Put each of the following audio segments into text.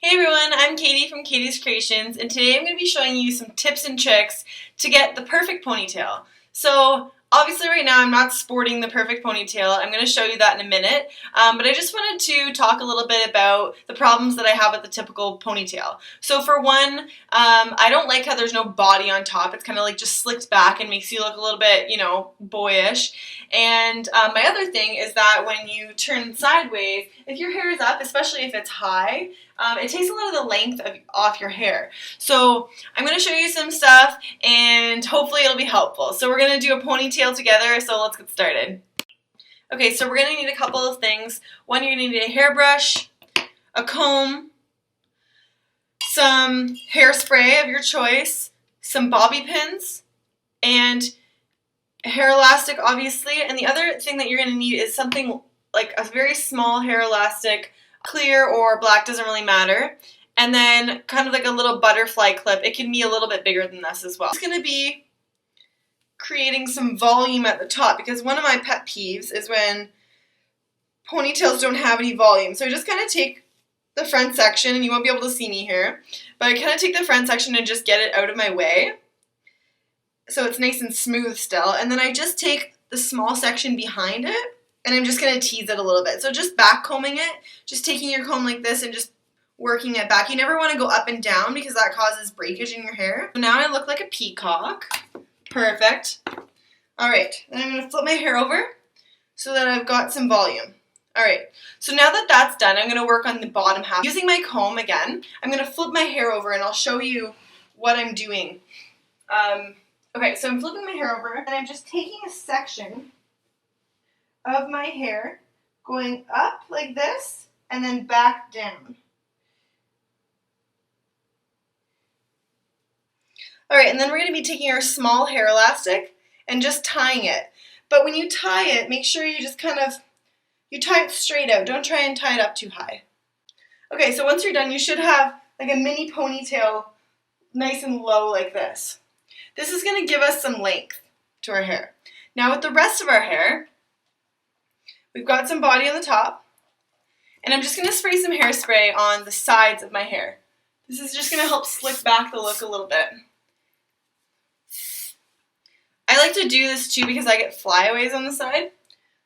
Hey everyone, I'm Katie from Katie's Creations, and today I'm going to be showing you some tips and tricks to get the perfect ponytail. So obviously right now I'm not sporting the perfect ponytail. I'm going to show you that in a minute, but I just wanted to talk a little bit about the problems that I have with the typical ponytail. So for one, I don't like how there's no body on top. It's kind of like just slicked back and makes you look a little bit, boyish. And my other thing is that when you turn sideways, if your hair is up, especially if it's high, it takes a lot of the length off your hair. So I'm going to show you some stuff and hopefully it'll be helpful. So we're going to do a ponytail together, so let's get started. Okay, so we're going to need a couple of things. One, you're going to need a hairbrush, a comb, some hairspray of your choice, some bobby pins, and a hair elastic, obviously. And the other thing that you're going to need is something like a very small hair elastic, clear or black, doesn't really matter. And then kind of like a little butterfly clip. It can be a little bit bigger than this as well. It's going to be creating some volume at the top because one of my pet peeves is when ponytails don't have any volume. So I just kind of take the front section, and you won't be able to see me here, but I kind of take the front section and just get it out of my way so it's nice and smooth still. And then I just take the small section behind it and I'm just going to tease it a little bit. So just back combing it, just taking your comb like this and just working it back. You never want to go up and down because that causes breakage in your hair. So now I look like a peacock. Perfect. Alright, then I'm going to flip my hair over so that I've got some volume. Alright, so now that that's done, I'm going to work on the bottom half. Using my comb again, I'm going to flip my hair over and I'll show you what I'm doing. Okay, so I'm flipping my hair over and I'm just taking a section of my hair, going up like this, and then back down. Alright, and then we're going to be taking our small hair elastic and just tying it. But when you tie it, make sure you just you tie it straight out. Don't try and tie it up too high. Okay, so once you're done, you should have like a mini ponytail nice and low like this. This is going to give us some length to our hair. Now with the rest of our hair, we've got some body on the top, and I'm just going to spray some hairspray on the sides of my hair. This is just going to help slick back the look a little bit. I like to do this too because I get flyaways on the side.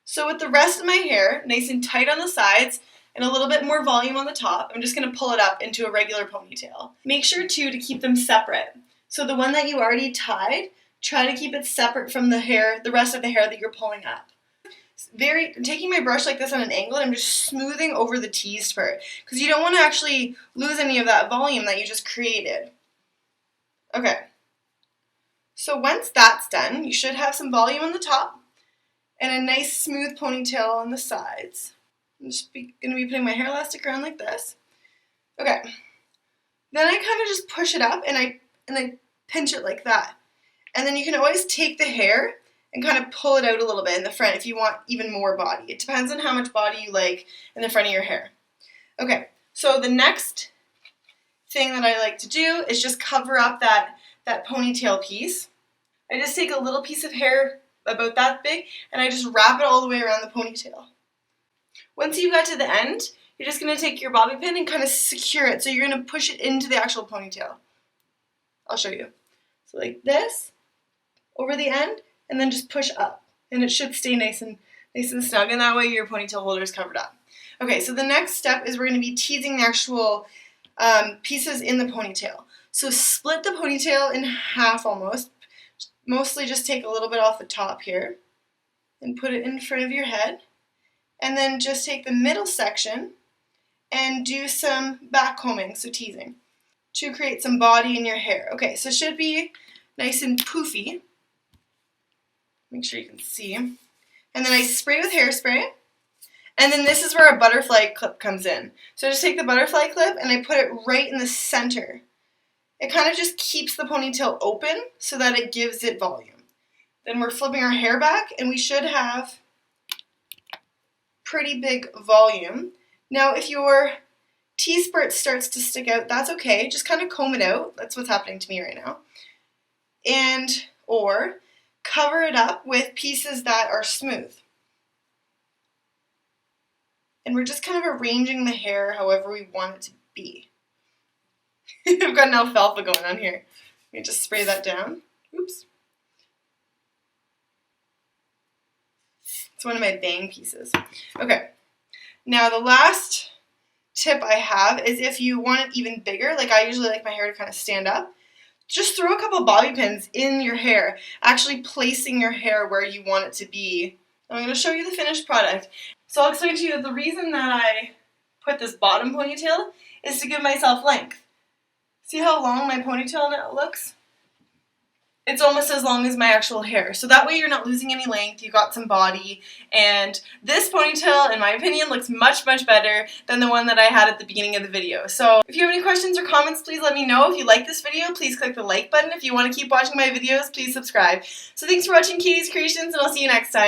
So with the rest of my hair, nice and tight on the sides, and a little bit more volume on the top, I'm just going to pull it up into a regular ponytail. Make sure too to keep them separate. So the one that you already tied, try to keep it separate from the hair, the rest of the hair that you're pulling up. Taking my brush like this on an angle, I'm just smoothing over the teased part because you don't want to actually lose any of that volume that you just created. Okay. So once that's done, you should have some volume on the top and a nice smooth ponytail on the sides. I'm just going to be putting my hair elastic around like this. Okay. Then I kind of just push it up and I pinch it like that. And then you can always take the hair and kind of pull it out a little bit in the front if you want even more body. It depends on how much body you like in the front of your hair. Okay, so the next thing that I like to do is just cover up that ponytail piece. I just take a little piece of hair about that big and I just wrap it all the way around the ponytail. Once you've got to the end, you're just going to take your bobby pin and kind of secure it. So you're going to push it into the actual ponytail. I'll show you. So like this, over the end, and then just push up. And it should stay nice and snug, and that way your ponytail holder is covered up. Okay, so the next step is we're going to be teasing the actual pieces in the ponytail. So split the ponytail in half almost. Mostly just take a little bit off the top here and put it in front of your head. And then just take the middle section and do some back combing, so teasing, to create some body in your hair. Okay, so it should be nice and poofy. Make sure you can see. And then I spray with hairspray. And then this is where a butterfly clip comes in. So I just take the butterfly clip and I put it right in the center. It kind of just keeps the ponytail open so that it gives it volume. Then we're flipping our hair back and we should have pretty big volume. Now if your T-spurt starts to stick out, that's okay. Just kind of comb it out. That's what's happening to me right now. Or cover it up with pieces that are smooth. And we're just kind of arranging the hair however we want it to be. I've got an alfalfa going on here. Let me just spray that down. Oops. It's one of my bang pieces. Okay. Now the last tip I have is if you want it even bigger, like I usually like my hair to kind of stand up, just throw a couple bobby pins in your hair, actually placing your hair where you want it to be. I'm going to show you the finished product. So I'll explain to you that the reason that I put this bottom ponytail is to give myself length. See how long my ponytail now looks? It's almost as long as my actual hair. So that way you're not losing any length, you got some body, and this ponytail, in my opinion, looks much, much better than the one that I had at the beginning of the video. So if you have any questions or comments, please let me know. If you like this video, please click the like button. If you want to keep watching my videos, please subscribe. So thanks for watching Katie's Creations, and I'll see you next time.